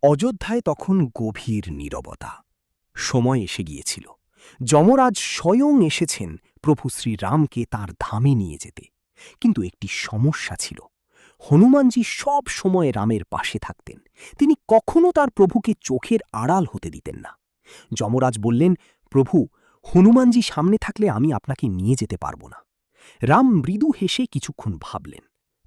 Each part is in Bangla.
অযোধ্যায় তখন গভীর নীরবতা। সময় এসে গিয়েছিল। যমরাজ স্বয়ং এসেছেন প্রভু শ্রীরামকে তার ধামে নিয়ে যেতে। কিন্তু একটি সমস্যা ছিল। হনুমানজি সব সময় রামের পাশে থাকতেন। তিনি কখনো তার প্রভুকে চোখের আড়াল হতে দিতেন না। যমরাজ বললেন, প্রভু, হনুমানজি সামনে থাকলে আমি আপনাকে নিয়ে যেতে পারব না। রাম মৃদু হেসে কিছুক্ষণ ভাবলেন।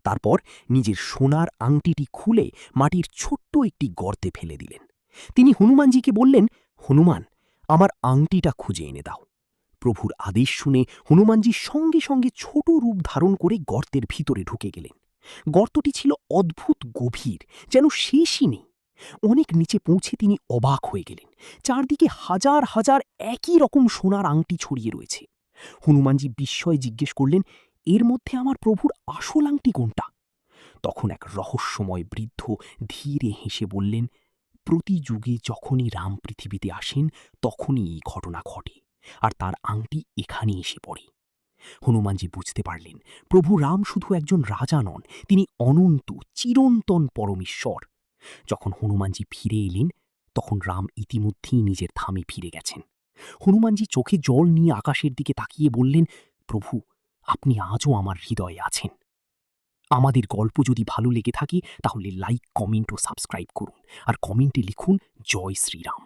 তারপর নিজের সোনার আংটিটি খুলে মাটির ছোট্ট একটি গর্তে ফেলে দিলেন। তিনি হনুমানজিকে বললেন, হনুমান, আমার আংটিটা খুঁজে এনে দাও। প্রভুর আদেশ শুনে হনুমানজি সঙ্গে সঙ্গে ছোট রূপ ধারণ করে গর্তের ভিতরে ঢুকে গেলেন। গর্তটি ছিল অদ্ভুত গভীর, যেন শেষই নেই। অনেক নিচে পৌঁছে তিনি অবাক হয়ে গেলেন। চারদিকে হাজার হাজার একই রকম সোনার আংটি ছড়িয়ে রয়েছে। হনুমানজি বিস্ময়ে জিজ্ঞেস করলেন, এর মধ্যে আমার প্রভুর আসল আংটি কোনটা? তখন এক রহস্যময় বৃদ্ধ ধীরে হেসে বললেন, প্রতি যুগে যখনই রাম পৃথিবীতে আসেন তখনই এই ঘটনা ঘটে, আর তার আংটি এখানে এসে পড়ে। হনুমানজি বুঝতে পারলেন, প্রভু রাম শুধু একজন রাজা নন, তিনি অনন্ত চিরন্তন পরমেশ্বর। যখন হনুমানজি ফিরে এলেন, তখন রাম ইতিমধ্যেই নিজের ধামে ফিরে গেছেন। হনুমানজি চোখে জল নিয়ে আকাশের দিকে তাকিয়ে বললেন, প্রভু, আপনি আজও আমার হৃদয়ে আছেন। আমাদের গল্প যদি ভালো লেগে থাকে তাহলে লাইক, কমেন্ট ও সাবস্ক্রাইব করুন, আর কমেন্টে লিখুন জয় শ্রীরাম।